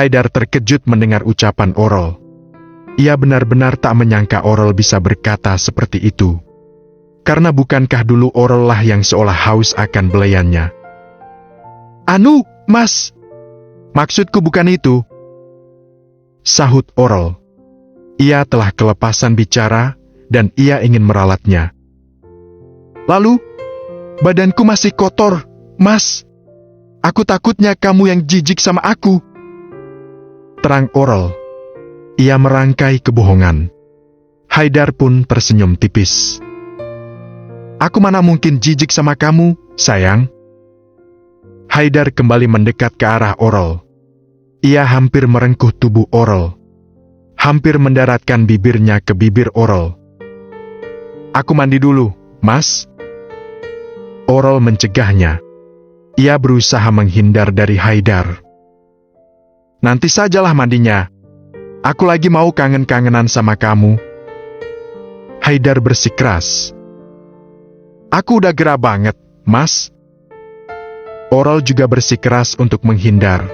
Haidar terkejut mendengar ucapan Oral. Ia benar-benar tak menyangka Oral bisa berkata seperti itu. Karena bukankah dulu Oral lah yang seolah haus akan belayannya. "Anu, Mas, maksudku bukan itu," sahut Oral. Ia telah kelepasan bicara, dan ia ingin meralatnya. "Lalu, badanku masih kotor, Mas. Aku takutnya kamu yang jijik sama aku," terang Oral. Ia merangkai kebohongan. Haidar pun tersenyum tipis. "Aku mana mungkin jijik sama kamu, sayang." Haidar kembali mendekat ke arah Oral. Ia hampir merengkuh tubuh Oral. Hampir mendaratkan bibirnya ke bibir Oral. "Aku mandi dulu, Mas." Oral mencegahnya. Ia berusaha menghindar dari Haidar. "Nanti sajalah mandinya. Aku lagi mau kangen-kangenan sama kamu." Haidar bersikeras. "Aku udah gerah banget, Mas." Oral juga bersikeras untuk menghindar.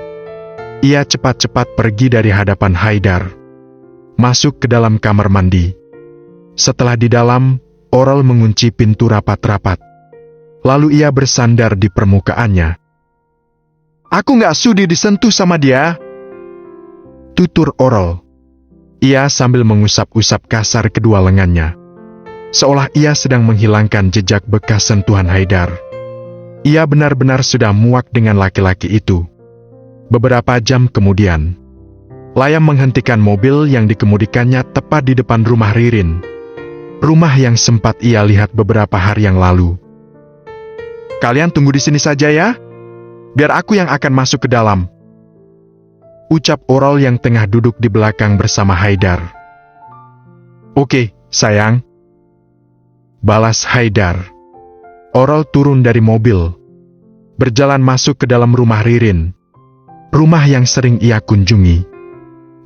Ia cepat-cepat pergi dari hadapan Haidar. Masuk ke dalam kamar mandi. Setelah di dalam, Oral mengunci pintu rapat-rapat. Lalu ia bersandar di permukaannya. "Aku nggak sudi disentuh sama dia," tutur Oral. Ia sambil mengusap-usap kasar kedua lengannya. Seolah ia sedang menghilangkan jejak bekas sentuhan Haidar. Ia benar-benar sudah muak dengan laki-laki itu. Beberapa jam kemudian, Layam menghentikan mobil yang dikemudikannya tepat di depan rumah Ririn. Rumah yang sempat ia lihat beberapa hari yang lalu. "Kalian tunggu di sini saja ya, biar aku yang akan masuk ke dalam," ucap Oral yang tengah duduk di belakang bersama Haidar. "Oke, sayang," balas Haidar. Oral turun dari mobil, berjalan masuk ke dalam rumah Ririn. Rumah yang sering ia kunjungi.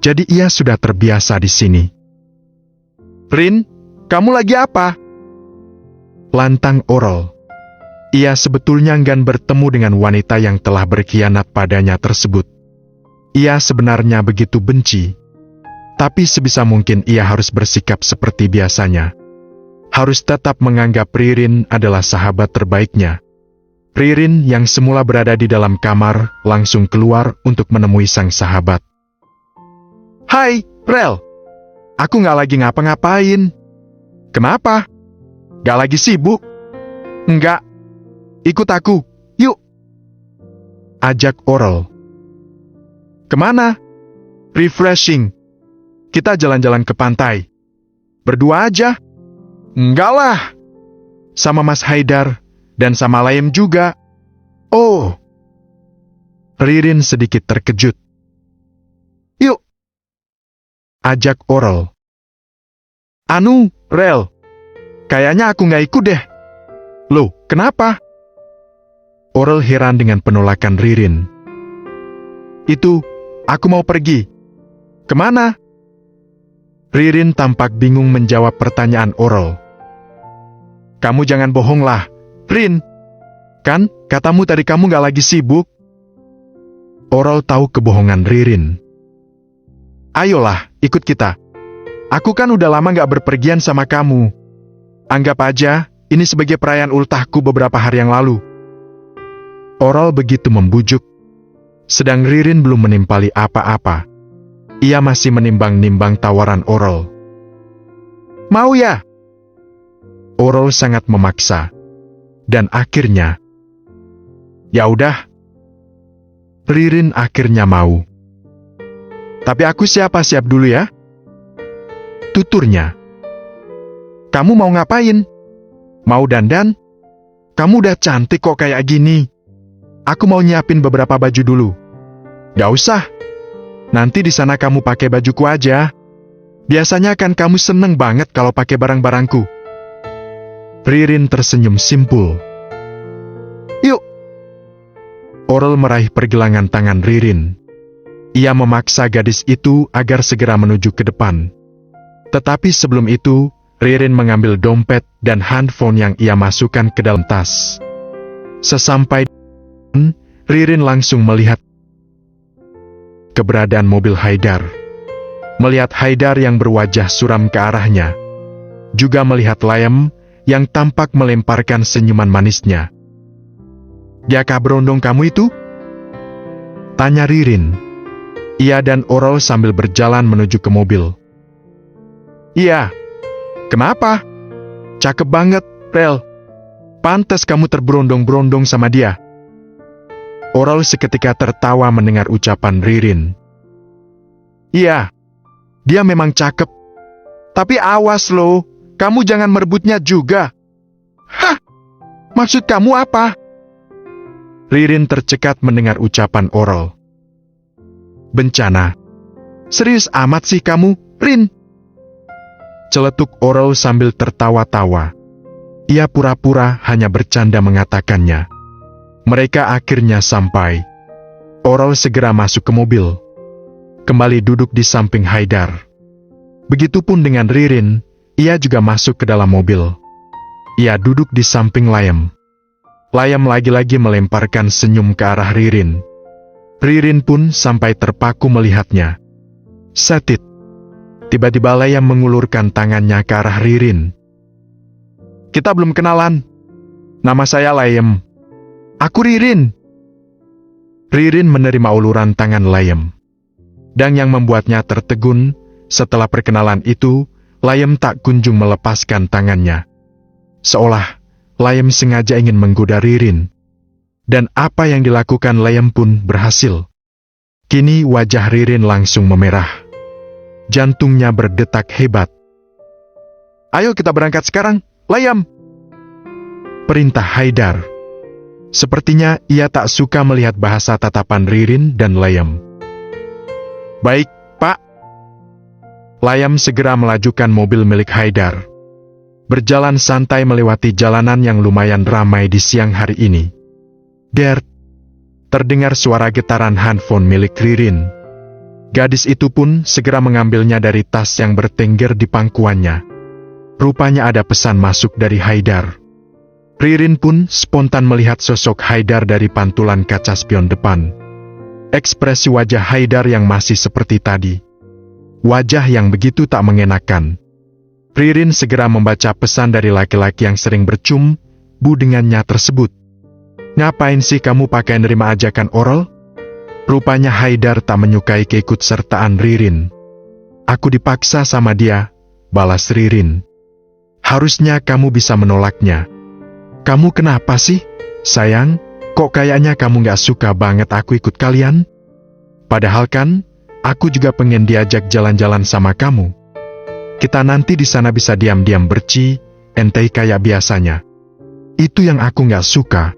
Jadi ia sudah terbiasa di sini. "Rin, kamu lagi apa?" lantang Oral. Ia sebetulnya enggan bertemu dengan wanita yang telah berkhianat padanya tersebut. Ia sebenarnya begitu benci. Tapi sebisa mungkin ia harus bersikap seperti biasanya. Harus tetap menganggap Ririn adalah sahabat terbaiknya. Ririn yang semula berada di dalam kamar, langsung keluar untuk menemui sang sahabat. "Hai, Rel. Aku nggak lagi ngapa-ngapain." "Kenapa? Nggak lagi sibuk?" "Enggak. Ikut aku, yuk," ajak Oral. "Kemana?" "Refreshing. Kita jalan-jalan ke pantai. Berdua aja." "Enggak lah. Sama Mas Haidar, dan sama Layem juga." "Oh." Ririn sedikit terkejut. "Yuk," ajak Oral. "Anu, Rel. Kayaknya aku nggak ikut deh." "Loh, kenapa?" Oral heran dengan penolakan Ririn. "Itu, aku mau pergi." "Kemana?" Ririn tampak bingung menjawab pertanyaan Oral. "Kamu jangan bohong lah, Rin. Kan, katamu tadi kamu nggak lagi sibuk." Oral tahu kebohongan Ririn. "Ayolah, ikut kita. Aku kan udah lama nggak berpergian sama kamu. Anggap aja, ini sebagai perayaan ultahku beberapa hari yang lalu." Oral begitu membujuk. Sedang Ririn belum menimpali apa-apa. Ia masih menimbang-nimbang tawaran Oral. "Mau ya?" Oral sangat memaksa. Dan akhirnya, "Ya udah." Ririn akhirnya mau. "Tapi aku siap dulu ya," tuturnya. "Kamu mau ngapain? Mau dandan? Kamu udah cantik kok kayak gini. Aku mau nyiapin beberapa baju dulu." "Gak usah. Nanti di sana kamu pakai bajuku aja. Biasanya kan kamu seneng banget kalau pakai barang-barangku." Ririn tersenyum simpul. "Yuk." Oral meraih pergelangan tangan Ririn. Ia memaksa gadis itu agar segera menuju ke depan. Tetapi sebelum itu, Ririn mengambil dompet dan handphone yang ia masukkan ke dalam tas. Sesampai Ririn langsung melihat keberadaan mobil Haidar. Melihat Haidar yang berwajah suram ke arahnya, juga melihat Layem yang tampak melemparkan senyuman manisnya. "Diakah berondong kamu itu?" tanya Ririn. Ia dan Orol sambil berjalan menuju ke mobil. "Iya. Kenapa? Cakep banget, Rel. Pantas kamu terberondong-berondong sama dia." Orol seketika tertawa mendengar ucapan Ririn. "Iya, dia memang cakep. Tapi awas loh, kamu jangan merebutnya juga." "Hah? Maksud kamu apa?" Ririn tercekat mendengar ucapan Orol. "Bencana. Serius amat sih kamu, Rin?" Celetuk Orol sambil tertawa-tawa. Ia pura-pura hanya bercanda mengatakannya. Mereka akhirnya sampai. Orol segera masuk ke mobil. Kembali duduk di samping Haidar. Begitupun dengan Ririn, ia juga masuk ke dalam mobil. Ia duduk di samping Layem. Layem lagi-lagi melemparkan senyum ke arah Ririn. Ririn pun sampai terpaku melihatnya. Satit. Tiba-tiba Layem mengulurkan tangannya ke arah Ririn. "Kita belum kenalan. Nama saya Layem. Aku Ririn." Ririn menerima uluran tangan Layem. Dan yang membuatnya tertegun, setelah perkenalan itu, Layem tak kunjung melepaskan tangannya. Seolah Layem sengaja ingin menggoda Ririn. Dan apa yang dilakukan Layem pun berhasil. Kini wajah Ririn langsung memerah. Jantungnya berdetak hebat. "Ayo kita berangkat sekarang, Layem!" perintah Haidar. Sepertinya ia tak suka melihat bahasa tatapan Ririn dan Layem. "Baik, Pak." Layem segera melajukan mobil milik Haidar. Berjalan santai melewati jalanan yang lumayan ramai di siang hari ini. "Dert!" terdengar suara getaran handphone milik Ririn. Gadis itu pun segera mengambilnya dari tas yang bertengger di pangkuannya. Rupanya ada pesan masuk dari Haidar. Ririn pun spontan melihat sosok Haidar dari pantulan kaca spion depan. Ekspresi wajah Haidar yang masih seperti tadi. Wajah yang begitu tak mengenakan. Ririn segera membaca pesan dari laki-laki yang sering bercumbu dengannya tersebut. "Ngapain sih kamu pakai nerima ajakan Orol?" Rupanya Haidar tak menyukai keikutsertaan Ririn. "Aku dipaksa sama dia," balas Ririn. "Harusnya kamu bisa menolaknya." "Kamu kenapa sih, sayang? Kok kayaknya kamu gak suka banget aku ikut kalian? Padahal kan, aku juga pengen diajak jalan-jalan sama kamu. Kita nanti di sana bisa diam-diam entei kayak biasanya. Itu yang aku gak suka.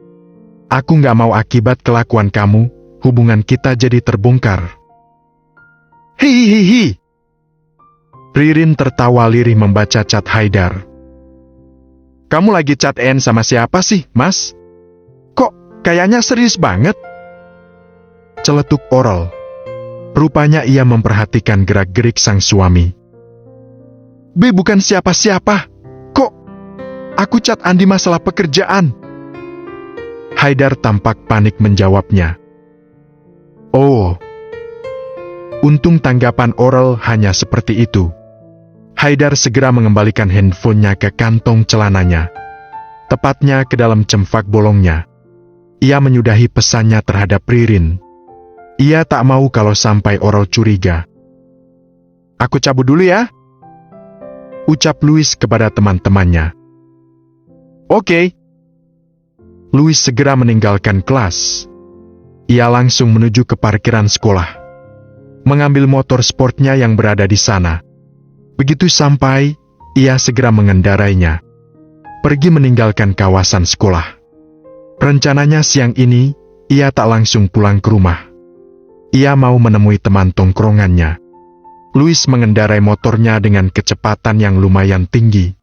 Aku gak mau akibat kelakuan kamu, hubungan kita jadi terbongkar." "Hihihi." Ririn tertawa lirih membaca chat Haidar. "Kamu lagi chat sama siapa sih, Mas? Kok kayaknya serius banget?" celetuk Orol. Rupanya ia memperhatikan gerak-gerik sang suami. "Be, bukan siapa-siapa. Kok aku chat Andi masalah pekerjaan?" Haidar tampak panik menjawabnya. "Oh." Untung tanggapan Orol hanya seperti itu. Haidar segera mengembalikan handphonenya ke kantong celananya. Tepatnya ke dalam cemfak bolongnya. Ia menyudahi pesannya terhadap Ririn. Ia tak mau kalau sampai Orol curiga. "Aku cabut dulu ya," ucap Louis kepada teman-temannya. "Oke." Louis segera meninggalkan kelas. Ia langsung menuju ke parkiran sekolah. Mengambil motor sportnya yang berada di sana. Begitu sampai, ia segera mengendarainya. Pergi meninggalkan kawasan sekolah. Rencananya siang ini, ia tak langsung pulang ke rumah. Ia mau menemui teman tongkrongannya. Louis mengendarai motornya dengan kecepatan yang lumayan tinggi.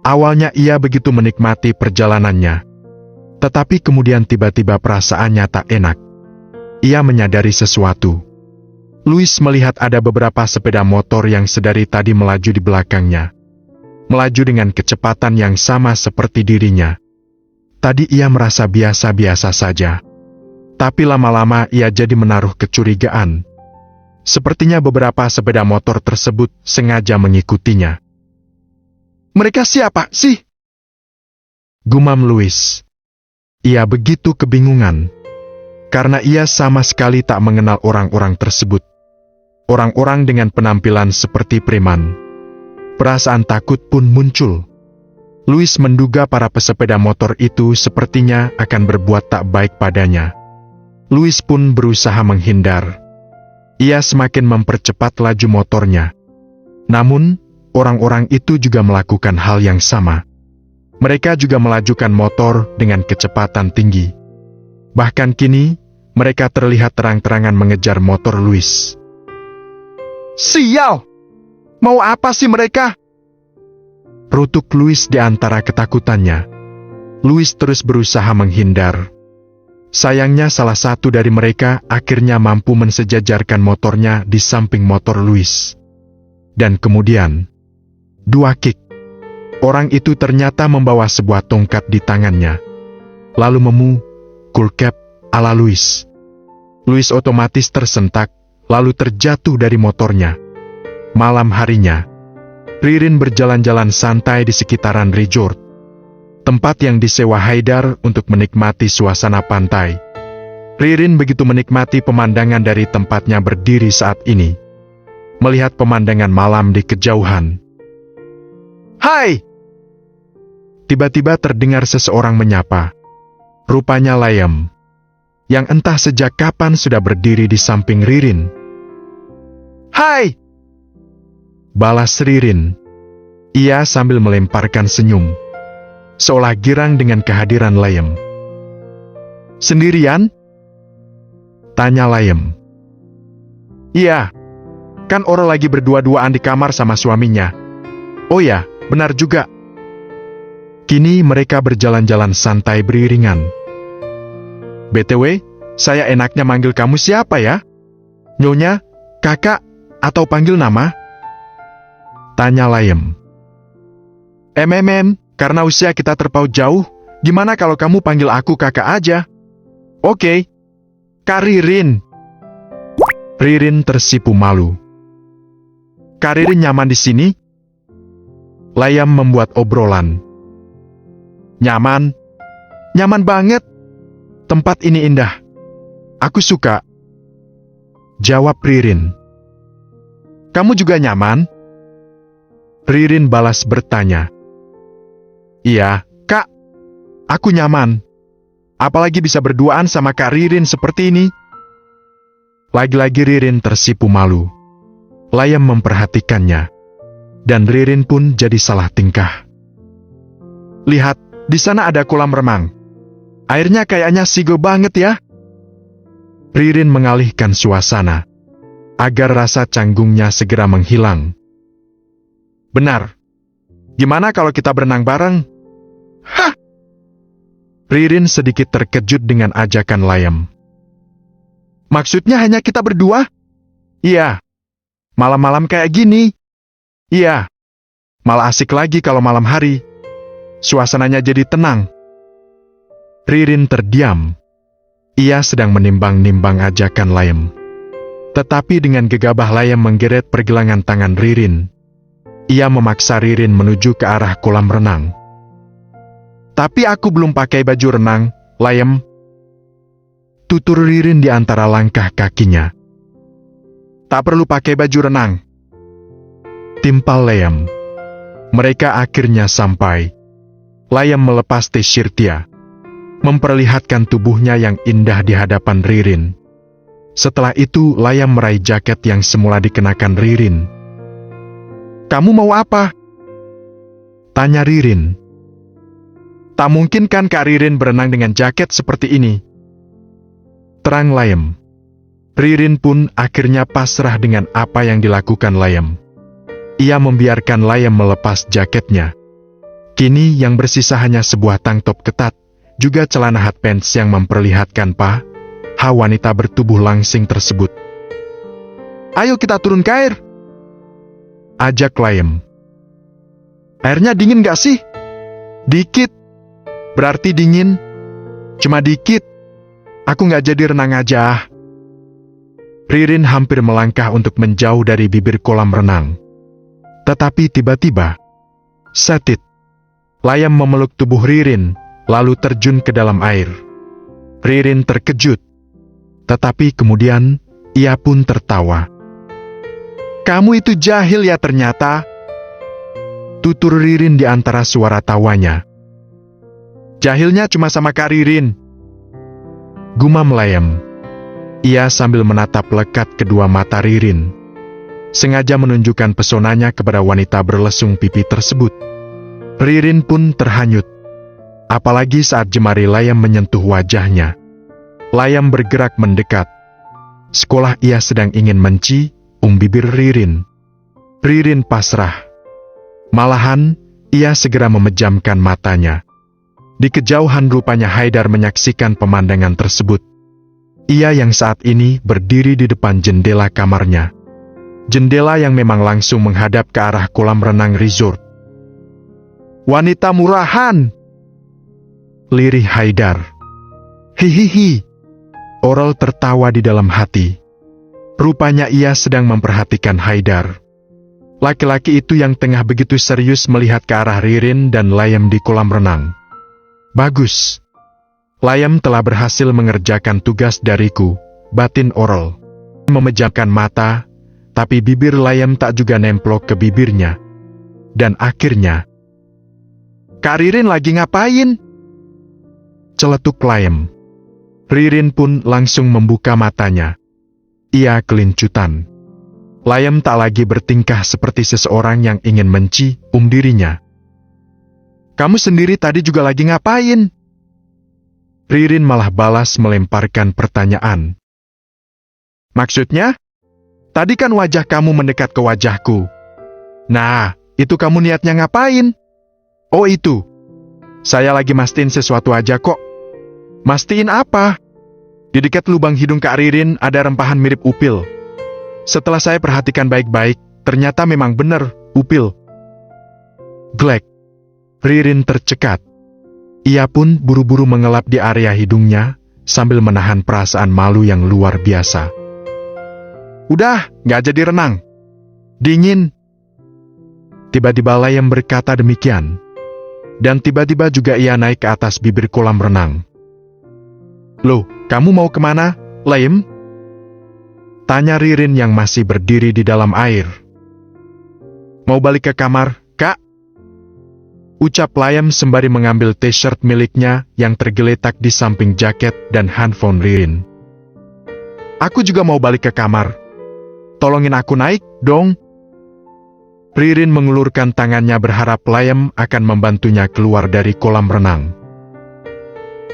Awalnya ia begitu menikmati perjalanannya. Tetapi kemudian tiba-tiba perasaannya tak enak. Ia menyadari sesuatu. Louis melihat ada beberapa sepeda motor yang sedari tadi melaju di belakangnya. Melaju dengan kecepatan yang sama seperti dirinya. Tadi ia merasa biasa-biasa saja. Tapi lama-lama ia jadi menaruh kecurigaan. Sepertinya beberapa sepeda motor tersebut sengaja mengikutinya. "Mereka siapa sih?" gumam Louis. Ia begitu kebingungan, karena ia sama sekali tak mengenal orang-orang tersebut. Orang-orang dengan penampilan seperti preman. Perasaan takut pun muncul. Louis menduga para pesepeda motor itu sepertinya akan berbuat tak baik padanya. Louis pun berusaha menghindar. Ia semakin mempercepat laju motornya. Namun, orang-orang itu juga melakukan hal yang sama. Mereka juga melajukan motor dengan kecepatan tinggi. Bahkan kini, mereka terlihat terang-terangan mengejar motor Louis. "Sial! Mau apa sih mereka?" rutuk Louis di antara ketakutannya. Louis terus berusaha menghindar. Sayangnya salah satu dari mereka akhirnya mampu mensejajarkan motornya di samping motor Louis. Dan kemudian, 2 kick. Orang itu ternyata membawa sebuah tongkat di tangannya. Lalu memukul cap ala Louis. Louis otomatis tersentak, lalu terjatuh dari motornya. Malam harinya, Ririn berjalan-jalan santai di sekitaran resort, tempat yang disewa Haidar untuk menikmati suasana pantai. Ririn begitu menikmati pemandangan dari tempatnya berdiri saat ini, melihat pemandangan malam di kejauhan. "Hai!" Tiba-tiba terdengar seseorang menyapa. Rupanya Layem, yang entah sejak kapan sudah berdiri di samping Ririn. "Hai!" balas Ririn. Ia sambil melemparkan senyum, seolah girang dengan kehadiran Layem. "Sendirian?" tanya Layem. "Iya, kan Orol lagi berdua-duaan di kamar sama suaminya." "Oh ya, benar juga." Kini mereka berjalan-jalan santai beriringan. "BTW, saya enaknya manggil kamu siapa ya? Nyonya, kakak, atau panggil nama?" tanya Layem. Karena usia kita terpaut jauh, gimana kalau kamu panggil aku kakak aja?" "Oke, Kak Ririn." Ririn tersipu malu. "Kak Ririn nyaman di sini?" Layem membuat obrolan. "Nyaman? Nyaman banget. Tempat ini indah. Aku suka," jawab Ririn. "Kamu juga nyaman?" Ririn balas bertanya. "Iya, Kak. Aku nyaman. Apalagi bisa berduaan sama Kak Ririn seperti ini." Lagi-lagi Ririn tersipu malu. Layem memperhatikannya. Dan Ririn pun jadi salah tingkah. "Lihat, di sana ada kolam renang. Airnya kayaknya sigo banget ya." Ririn mengalihkan suasana, agar rasa canggungnya segera menghilang. "Benar. Gimana kalau kita berenang bareng?" "Hah!" Ririn sedikit terkejut dengan ajakan Layem. "Maksudnya hanya kita berdua?" "Iya. Malam-malam kayak gini." "Iya. Malah asik lagi kalau malam hari. Suasananya jadi tenang." Ririn terdiam. Ia sedang menimbang-nimbang ajakan Layem. Tetapi dengan gegabah Layem menggeret pergelangan tangan Ririn. Ia memaksa Ririn menuju ke arah kolam renang. "Tapi aku belum pakai baju renang, Layem," tutur Ririn di antara langkah kakinya. "Tak perlu pakai baju renang," timpal Layem. Mereka akhirnya sampai. Layem melepas t-shirtnya, memperlihatkan tubuhnya yang indah di hadapan Ririn. Setelah itu Layem meraih jaket yang semula dikenakan Ririn. "Kamu mau apa?" tanya Ririn. "Tak mungkin kan Kak Ririn berenang dengan jaket seperti ini?" terang Layem. Ririn pun akhirnya pasrah dengan apa yang dilakukan Layem. Ia membiarkan Layem melepas jaketnya. Kini yang bersisa hanya sebuah tank top ketat, juga celana hot pants yang memperlihatkan paha wanita bertubuh langsing tersebut. "Ayo kita turun ke air," ajak Layem. "Airnya dingin gak sih?" "Dikit." "Berarti dingin." "Cuma dikit. Aku gak jadi renang aja." Ririn hampir melangkah untuk menjauh dari bibir kolam renang. Tetapi tiba-tiba, setit, Layam memeluk tubuh Ririn, lalu terjun ke dalam air. Ririn terkejut. Tetapi kemudian, ia pun tertawa. "Kamu itu jahil ya ternyata," tutur Ririn di antara suara tawanya. "Jahilnya cuma sama Kak Ririn," gumam Layam. Ia sambil menatap lekat kedua mata Ririn, sengaja menunjukkan pesonanya kepada wanita berlesung pipi tersebut. Ririn pun terhanyut, apalagi saat jemari Layam menyentuh wajahnya. Layam bergerak mendekat. Sekolah ia sedang ingin mencium bibir Ririn. Ririn pasrah. Malahan, ia segera memejamkan matanya. Di kejauhan rupanya Haidar menyaksikan pemandangan tersebut. Ia yang saat ini berdiri di depan jendela kamarnya. Jendela yang memang langsung menghadap ke arah kolam renang resort. "Wanita murahan!" lirih Haidar. "Hihihi." Oral tertawa di dalam hati. Rupanya ia sedang memperhatikan Haidar. Laki-laki itu yang tengah begitu serius melihat ke arah Ririn dan Layam di kolam renang. "Bagus. Layam telah berhasil mengerjakan tugas dariku," batin Oral. Memejamkan mata, tapi bibir Layam tak juga nemplok ke bibirnya. Dan akhirnya, "Kak Ririn lagi ngapain?" celetuk Layam. Ririn pun langsung membuka matanya. Ia kelincutan. Layam tak lagi bertingkah seperti seseorang yang ingin mencium dirinya. "Kamu sendiri tadi juga lagi ngapain?" Ririn malah balas melemparkan pertanyaan. "Maksudnya? Tadi kan wajah kamu mendekat ke wajahku. Nah, itu kamu niatnya ngapain?" "Oh itu. Saya lagi mastiin sesuatu aja kok." "Mastiin apa?" "Di dekat lubang hidung Kak Ririn ada rempahan mirip upil. Setelah saya perhatikan baik-baik, ternyata memang benar, upil." Glek. Ririn tercekat. Ia pun buru-buru mengelap di area hidungnya, sambil menahan perasaan malu yang luar biasa. "Udah, nggak jadi renang. Dingin." Tiba-tiba Layam berkata demikian. Dan tiba-tiba juga ia naik ke atas bibir kolam renang. "Loh, kamu mau kemana, Layam?" tanya Ririn yang masih berdiri di dalam air. "Mau balik ke kamar, Kak?" ucap Layam sembari mengambil t-shirt miliknya yang tergeletak di samping jaket dan handphone Ririn. "Aku juga mau balik ke kamar. Tolongin aku naik, dong." Ririn mengulurkan tangannya berharap Layam akan membantunya keluar dari kolam renang.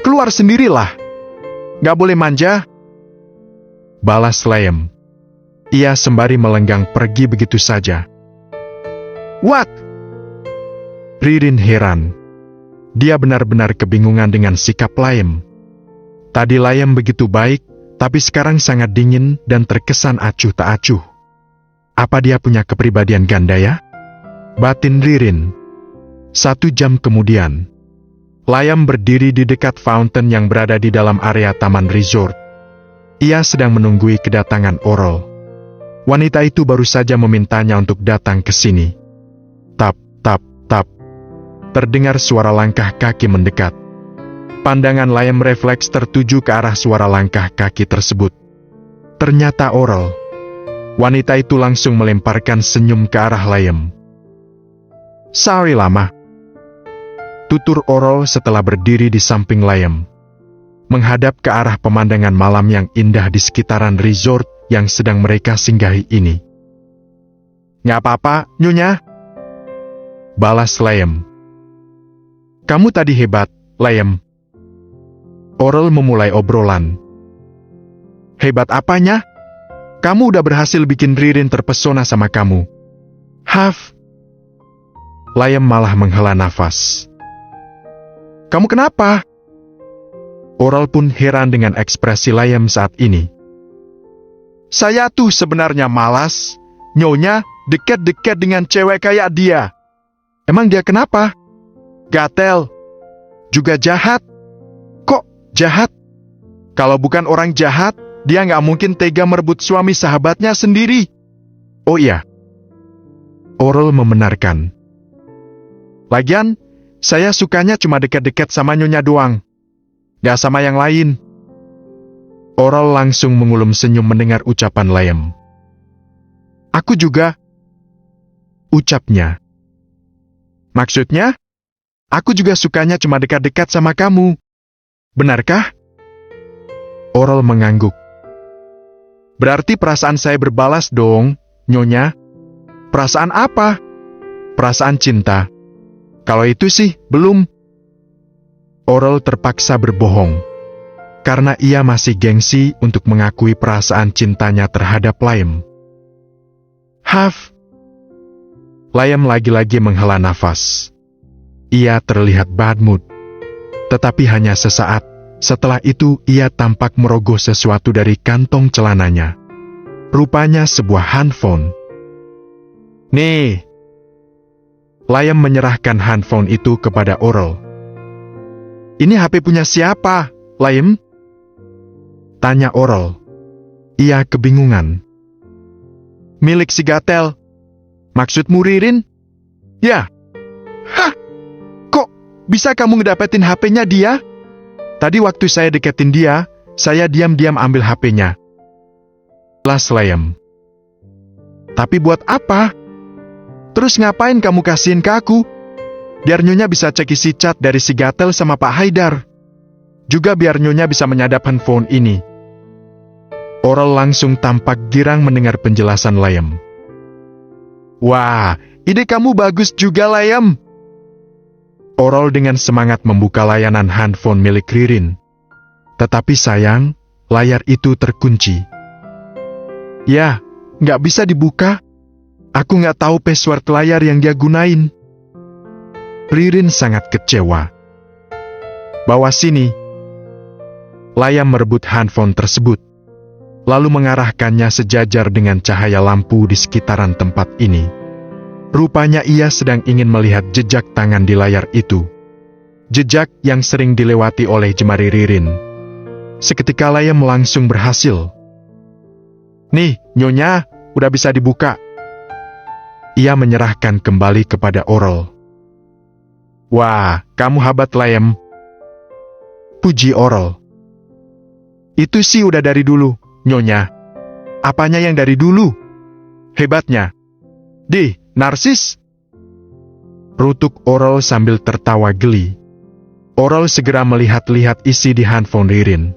"Keluar sendirilah. Gak boleh manja," balas Layam. Ia sembari melenggang pergi begitu saja. "What?" Ririn heran. Dia benar-benar kebingungan dengan sikap Layam. Tadi Layam begitu baik, tapi sekarang sangat dingin dan terkesan acuh tak acuh. Apa dia punya kepribadian ganda ya? Batin Ririn. 1 jam kemudian, Layam berdiri di dekat fountain yang berada di dalam area taman resort. Ia sedang menunggui kedatangan Oral. Wanita itu baru saja memintanya untuk datang ke sini. Tap, tap, tap. Terdengar suara langkah kaki mendekat. Pandangan Layam refleks tertuju ke arah suara langkah kaki tersebut. Ternyata Oral. Wanita itu langsung melemparkan senyum ke arah Layam. "Sorry lama," tutur Oral setelah berdiri di samping Layam, menghadap ke arah pemandangan malam yang indah di sekitaran resort yang sedang mereka singgahi ini. "Nggak apa-apa, Nyonya," balas Layam. "Kamu tadi hebat, Layam." Oral memulai obrolan. "Hebat apanya? Kamu udah berhasil bikin Ririn terpesona sama kamu." "Haf." Layam malah menghela nafas. "Kamu kenapa?" Oral pun heran dengan ekspresi Layam saat ini. "Saya tuh sebenarnya malas, Nyonya, deket-deket dengan cewek kayak dia." "Emang dia kenapa?" "Gatel. Juga jahat." "Kok jahat? Kalau bukan orang jahat, Dia nggak mungkin tega merebut suami sahabatnya sendiri. Oh iya. Oral membenarkan. Lagian, saya sukanya cuma dekat-dekat sama Nyonya doang. Gak sama yang lain. Oral langsung mengulum senyum mendengar ucapan Layem. Aku juga. Ucapnya. Maksudnya? Aku juga sukanya cuma dekat-dekat sama kamu. Benarkah? Oral mengangguk. Berarti perasaan saya berbalas dong, Nyonya. Perasaan apa? Perasaan cinta. Kalau itu sih, belum. Oral terpaksa berbohong. Karena ia masih gengsi untuk mengakui perasaan cintanya terhadap Layem. Haf. Layem lagi-lagi menghela nafas. Ia terlihat bad mood. Tetapi hanya sesaat, setelah itu ia tampak merogoh sesuatu dari kantong celananya. Rupanya sebuah handphone. Nih. Layem menyerahkan handphone itu kepada Oral. Ini HP punya siapa, Layem? Tanya Oral. Ia kebingungan. Milik si Gatel. Maksudmu Ririn? Ya. Hah? Kok bisa kamu ngedapetin HP-nya dia? Tadi waktu saya deketin dia, saya diam-diam ambil HP-nya. Las Layem. Tapi buat apa? Terus ngapain kamu kasihin ke aku? Biar Nyonya bisa cek isi chat dari si Gatel sama Pak Haidar. Juga biar Nyonya bisa menyadap handphone ini. Oral langsung tampak girang mendengar penjelasan Layem. Wah, ide kamu bagus juga Layem. Oral dengan semangat membuka layanan handphone milik Ririn. Tetapi sayang, layar itu terkunci. Ya, nggak bisa dibuka. Aku nggak tahu password layar yang dia gunain. Ririn sangat kecewa. Bawa sini. Layem merebut handphone tersebut, lalu mengarahkannya sejajar dengan cahaya lampu di sekitaran tempat ini. Rupanya ia sedang ingin melihat jejak tangan di layar itu. Jejak yang sering dilewati oleh jemari Ririn. Seketika Layem langsung berhasil. Nih, Nyonya, udah bisa dibuka. Ia menyerahkan kembali kepada Oral. Wah, kamu hebat Layem. Puji Oral. Itu sih udah dari dulu, Nyonya. Apanya yang dari dulu? Hebatnya. Narsis. Rutuk Oral sambil tertawa geli. Oral segera melihat-lihat isi di handphone Ririn.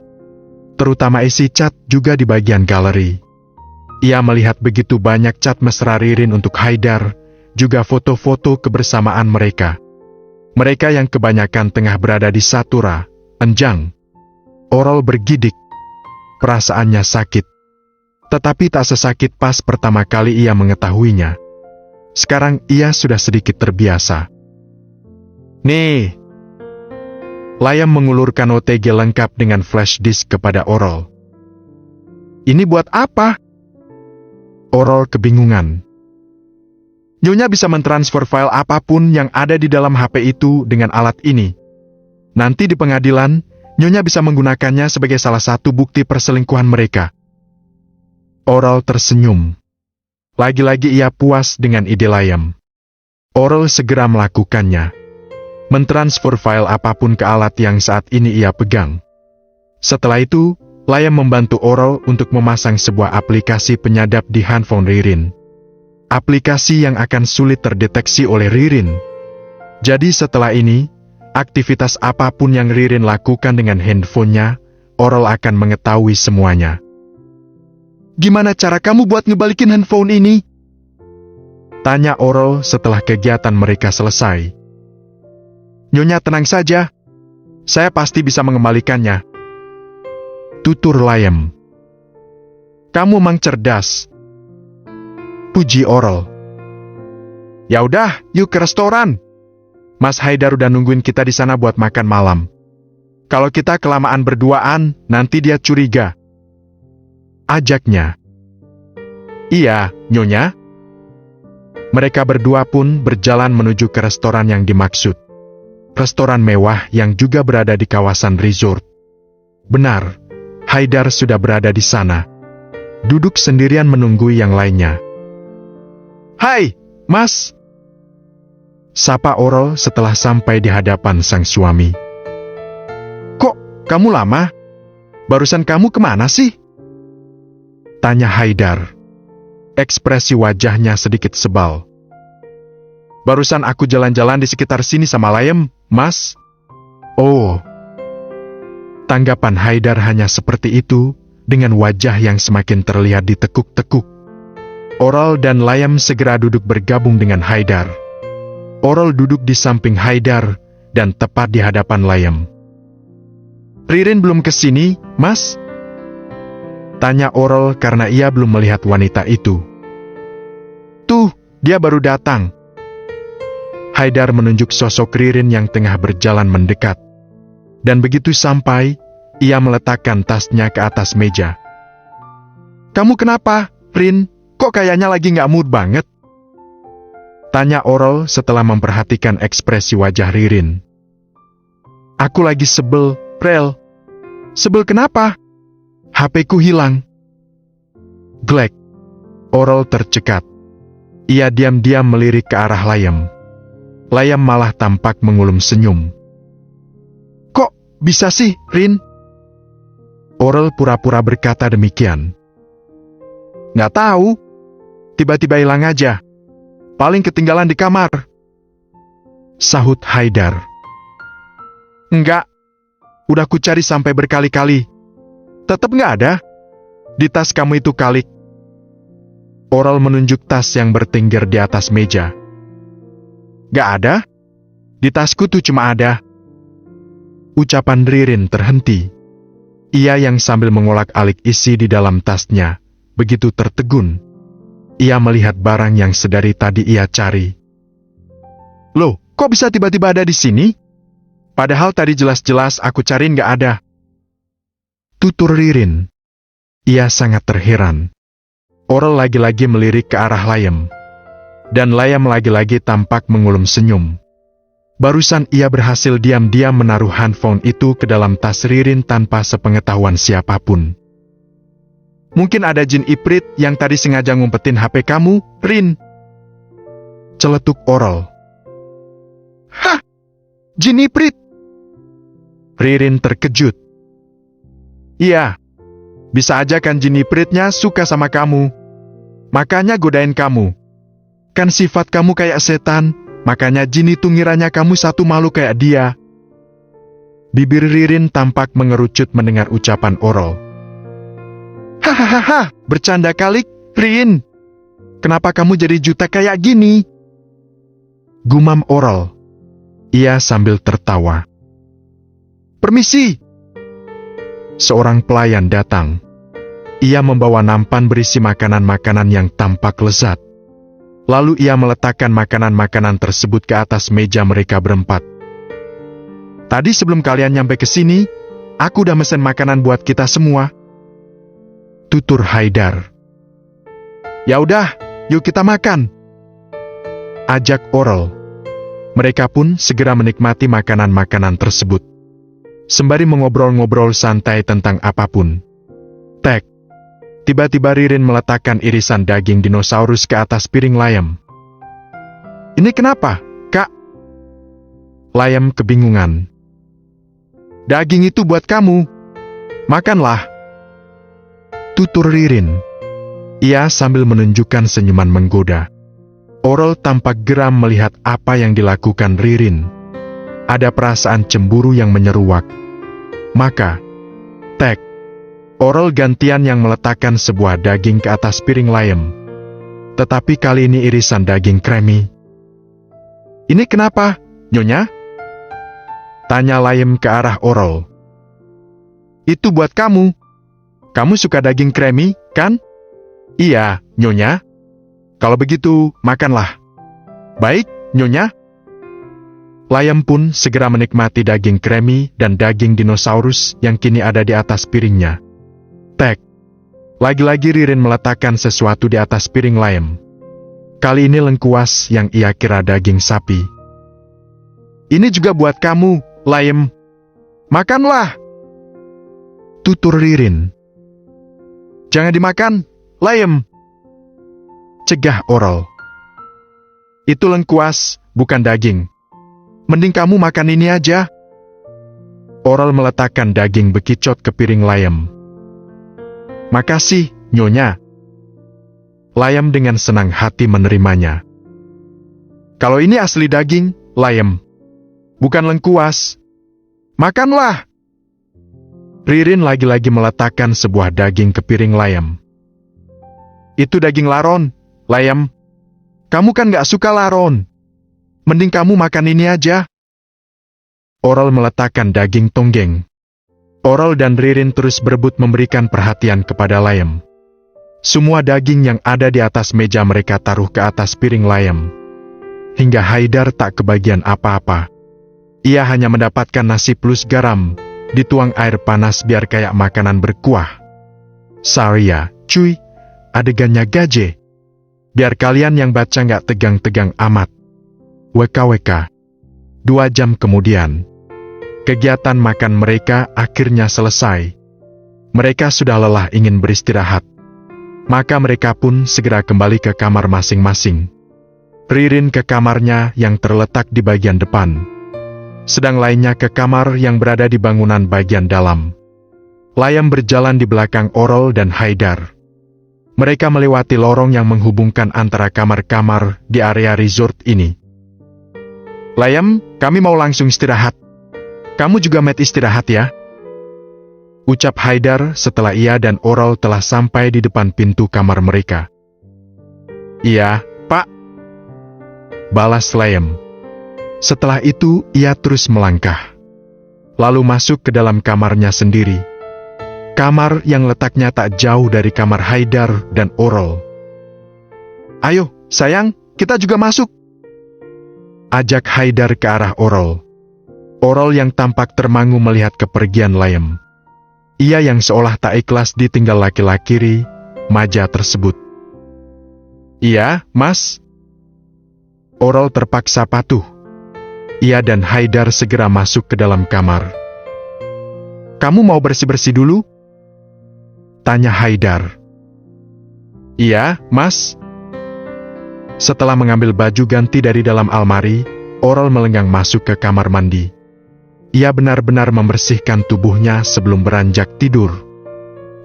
Terutama isi chat juga di bagian galeri. Ia melihat begitu banyak chat mesra Ririn untuk Haidar, juga foto-foto kebersamaan mereka. Mereka yang kebanyakan tengah berada di Satura, Enjang. Oral bergidik. Perasaannya sakit. Tetapi tak sesakit pas pertama kali ia mengetahuinya. Sekarang ia sudah sedikit terbiasa. Nih. Layem mengulurkan OTG lengkap dengan flash disk kepada Oral. Ini buat apa? Oral kebingungan. Nyonya bisa mentransfer file apapun yang ada di dalam HP itu dengan alat ini. Nanti di pengadilan, Nyonya bisa menggunakannya sebagai salah satu bukti perselingkuhan mereka. Oral tersenyum. Lagi-lagi ia puas dengan ide Layem. Oral segera melakukannya. Mentransfer file apapun ke alat yang saat ini ia pegang. Setelah itu, Layem membantu Oral untuk memasang sebuah aplikasi penyadap di handphone Ririn. Aplikasi yang akan sulit terdeteksi oleh Ririn. Jadi setelah ini, aktivitas apapun yang Ririn lakukan dengan handphonenya, Oral akan mengetahui semuanya. Gimana cara kamu buat ngebalikin handphone ini? Tanya Oral setelah kegiatan mereka selesai. Nyonya tenang saja. Saya pasti bisa mengembalikannya. Tutur Layem. Kamu mang cerdas. Puji Oral. Ya udah, yuk ke restoran. Mas Haidar udah nungguin kita di sana buat makan malam. Kalau kita kelamaan berduaan, nanti dia curiga. Ajaknya. Iya, Nyonya. Mereka berdua pun berjalan menuju ke restoran yang dimaksud. Restoran mewah yang juga berada di kawasan resort. Benar, Haidar sudah berada di sana, duduk sendirian menunggu yang lainnya. "Hai, Mas!" sapa Orol setelah sampai di hadapan sang suami. "Kok kamu lama? Barusan kamu kemana sih?" tanya Haidar. Ekspresi wajahnya sedikit sebal. "Barusan aku jalan-jalan di sekitar sini sama Layem, Mas." "Oh." Tanggapan Haidar hanya seperti itu, dengan wajah yang semakin terlihat ditekuk-tekuk. Orol dan Layem segera duduk bergabung dengan Haidar. Orol duduk di samping Haidar, dan tepat di hadapan Layem. "Ririn belum kesini, Mas?" tanya Orol karena ia belum melihat wanita itu. "Tuh, dia baru datang." Haidar menunjuk sosok Ririn yang tengah berjalan mendekat. Dan begitu sampai, ia meletakkan tasnya ke atas meja. "Kamu kenapa, Rin? Kok kayaknya lagi nggak mood banget?" tanya Orol setelah memperhatikan ekspresi wajah Ririn. "Aku lagi sebel, Rel." "Sebel kenapa?" "HP-ku hilang." Glek. Orol tercekat. Ia diam-diam melirik ke arah Layem. Layem malah tampak mengulum senyum. "Kok bisa sih, Rin?" Orol pura-pura berkata demikian. "Nggak tahu. Tiba-tiba hilang aja. Paling ketinggalan di kamar." sahut Haidar. "Enggak. Udah ku cari sampai berkali-kali. Tetap nggak ada. Di tas kamu itu kali." Orol menunjuk tas yang bertengger di atas meja. "Nggak ada. Di tasku tuh cuma ada." Ucapan Ririn terhenti. Ia yang sambil mengolak-alik isi di dalam tasnya, begitu tertegun. Ia melihat barang yang sedari tadi ia cari. "Loh, kok bisa tiba-tiba ada di sini? Padahal tadi jelas-jelas aku cariin nggak ada." tutur Ririn. Ia sangat terheran. Orol lagi-lagi melirik ke arah Layem. Dan Layem lagi-lagi tampak mengulum senyum. Barusan ia berhasil diam-diam menaruh handphone itu ke dalam tas Ririn tanpa sepengetahuan siapapun. "Mungkin ada jin iprit yang tadi sengaja ngumpetin HP kamu, Rin." celetuk Orol. "Hah? Jin iprit?" Ririn terkejut. "Iya. Bisa aja kan jin ipritnya suka sama kamu. Makanya godain kamu. Kan sifat kamu kayak setan, makanya jin itu ngiranya kamu satu makhluk kayak dia." Bibir Ririn tampak mengerucut mendengar ucapan Orol. "Hahaha, bercanda kali, Rin. Kenapa kamu jadi jutek kayak gini?" gumam Orol. Ia sambil tertawa. "Permisi." Seorang pelayan datang. Ia membawa nampan berisi makanan-makanan yang tampak lezat. Lalu ia meletakkan makanan-makanan tersebut ke atas meja mereka berempat. "Tadi sebelum kalian nyampe ke sini, aku udah mesen makanan buat kita semua," tutur Haidar. "Ya udah, yuk kita makan," ajak Orol. Mereka pun segera menikmati makanan-makanan tersebut. Sembari mengobrol-ngobrol santai tentang apapun. Tek. Tiba-tiba Ririn meletakkan irisan daging dinosaurus ke atas piring Layem. "Ini kenapa, Kak?" Layem kebingungan. "Daging itu buat kamu. Makanlah," tutur Ririn. Ia sambil menunjukkan senyuman menggoda. Orol tampak geram melihat apa yang dilakukan Ririn. Ada perasaan cemburu yang menyeruak. Maka, tek, Orol gantian yang meletakkan sebuah daging ke atas piring Layem. Tetapi kali ini irisan daging kremi. "Ini kenapa, Nyonya?" tanya Layem ke arah Orol. "Itu buat kamu. Kamu suka daging kremi, kan?" "Iya, Nyonya." "Kalau begitu, makanlah." "Baik, Nyonya." Layem pun segera menikmati daging kremi dan daging dinosaurus yang kini ada di atas piringnya. Tek. Lagi-lagi Ririn meletakkan sesuatu di atas piring Layem. Kali ini lengkuas yang ia kira daging sapi. "Ini juga buat kamu, Layem. Makanlah," tutur Ririn. Jangan dimakan, Layem, cegah Oral. Itu lengkuas, bukan daging. Mending kamu makan ini aja. Oral meletakkan daging bekicot ke piring Layem. Makasih, Nyonya. Layem dengan senang hati menerimanya. Kalau ini asli daging, Layem, bukan lengkuas. Makanlah. Ririn lagi-lagi meletakkan sebuah daging ke piring Layem. Itu daging laron, Layem. Kamu kan gak suka laron. Mending kamu makan ini aja. Oral meletakkan daging tonggeng. Oral dan Ririn terus berebut memberikan perhatian kepada Layem. Semua daging yang ada di atas meja mereka taruh ke atas piring Layem. Hingga Haidar tak kebagian apa-apa. Ia hanya mendapatkan nasi plus garam, dituang air panas biar kayak makanan berkuah. Sorry ya, cuy, adegannya gaje. Biar kalian yang baca nggak tegang-tegang amat. WKWK. 2 jam kemudian, kegiatan makan mereka akhirnya selesai. Mereka sudah lelah ingin beristirahat. Maka mereka pun segera kembali ke kamar masing-masing. Ririn ke kamarnya yang terletak di bagian depan. Sedang lainnya ke kamar yang berada di bangunan bagian dalam. Layem berjalan di belakang Oral dan Haidar. Mereka melewati lorong yang menghubungkan antara kamar-kamar di area resort ini. Layem, kami mau langsung istirahat. Kamu juga met istirahat ya? Ucap Haidar setelah ia dan Oral telah sampai di depan pintu kamar mereka. Iya, Pak. Balas Layem. Setelah itu, ia terus melangkah. Lalu masuk ke dalam kamarnya sendiri. Kamar yang letaknya tak jauh dari kamar Haidar dan Oral. Ayo, sayang, kita juga masuk. Ajak Haidar ke arah Oral. Oral yang tampak termangu melihat kepergian Layem. Ia yang seolah tak ikhlas ditinggal laki-laki remaja tersebut. Iya, Mas. Oral terpaksa patuh. Ia dan Haidar segera masuk ke dalam kamar. Kamu mau bersih-bersih dulu? Tanya Haidar. Iya, Mas. Setelah mengambil baju ganti dari dalam almari, Oral melenggang masuk ke kamar mandi. Ia benar-benar membersihkan tubuhnya sebelum beranjak tidur.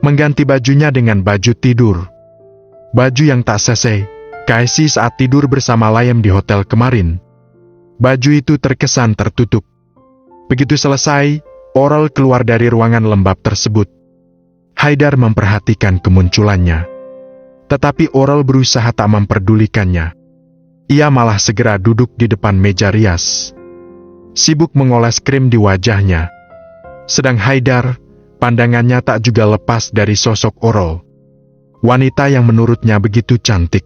Mengganti bajunya dengan baju tidur. Baju yang tak seseh, kaisi saat tidur bersama Layem di hotel kemarin. Baju itu terkesan tertutup. Begitu selesai, Oral keluar dari ruangan lembab tersebut. Haidar memperhatikan kemunculannya. Tetapi Oral berusaha tak memperdulikannya. Ia malah segera duduk di depan meja rias. Sibuk mengoles krim di wajahnya. Sedang Haidar, pandangannya tak juga lepas dari sosok Oral. Wanita yang menurutnya begitu cantik.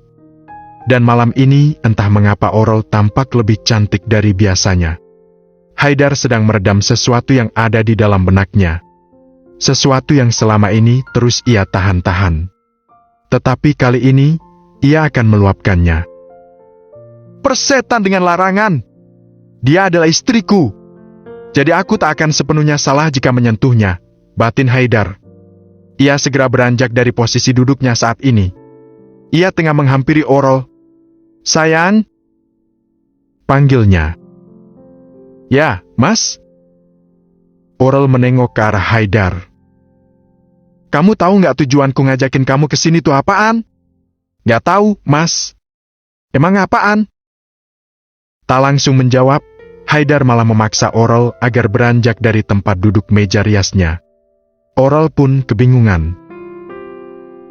Dan malam ini, entah mengapa Oral tampak lebih cantik dari biasanya. Haidar sedang meredam sesuatu yang ada di dalam benaknya. Sesuatu yang selama ini terus ia tahan-tahan. Tetapi kali ini, ia akan meluapkannya. Persetan dengan larangan. Dia adalah istriku. Jadi aku tak akan sepenuhnya salah jika menyentuhnya, batin Haidar. Ia segera beranjak dari posisi duduknya saat ini. Ia tengah menghampiri Oral. Sayang, panggilnya. Ya, Mas. Oral menengok ke arah Haidar. Kamu tahu nggak tujuanku ngajakin kamu ke sini tuh apaan? Nggak tahu, Mas. Emang apaan? Tak langsung menjawab, Haidar malah memaksa Oral agar beranjak dari tempat duduk meja riasnya. Oral pun kebingungan.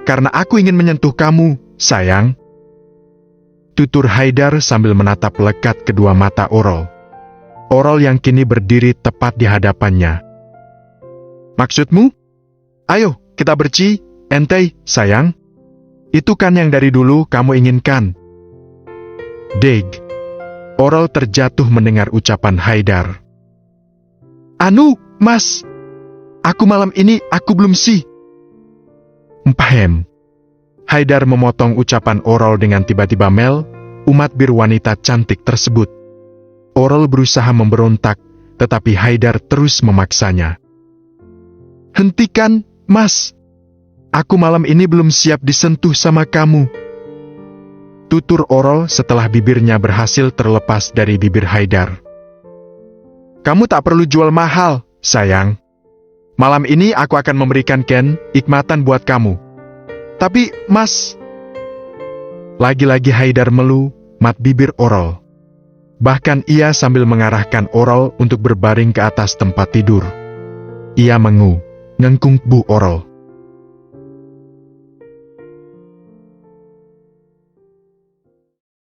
Karena aku ingin menyentuh kamu, sayang. Tutur Haidar sambil menatap lekat kedua mata Oral. Oral yang kini berdiri tepat di hadapannya. Maksudmu? Ayo, kita berci, ente, sayang. Itu kan yang dari dulu kamu inginkan. Deg. Oral terjatuh mendengar ucapan Haidar. Anu, Mas. Aku malam ini, aku belum sih. Empahem. Haidar memotong ucapan Oral dengan tiba-tiba Mel, umat bir wanita cantik tersebut. Oral berusaha memberontak, tetapi Haidar terus memaksanya. Hentikan, Mas. Aku malam ini belum siap disentuh sama kamu. Tutur Orol setelah bibirnya berhasil terlepas dari bibir Haidar. Kamu tak perlu jual mahal, sayang. Malam ini aku akan memberikan Ken ikmatan buat kamu. Tapi, Mas... Lagi-lagi Haidar mat bibir Orol. Bahkan ia sambil mengarahkan Orol untuk berbaring ke atas tempat tidur. Ia ngengkung Bu Orol.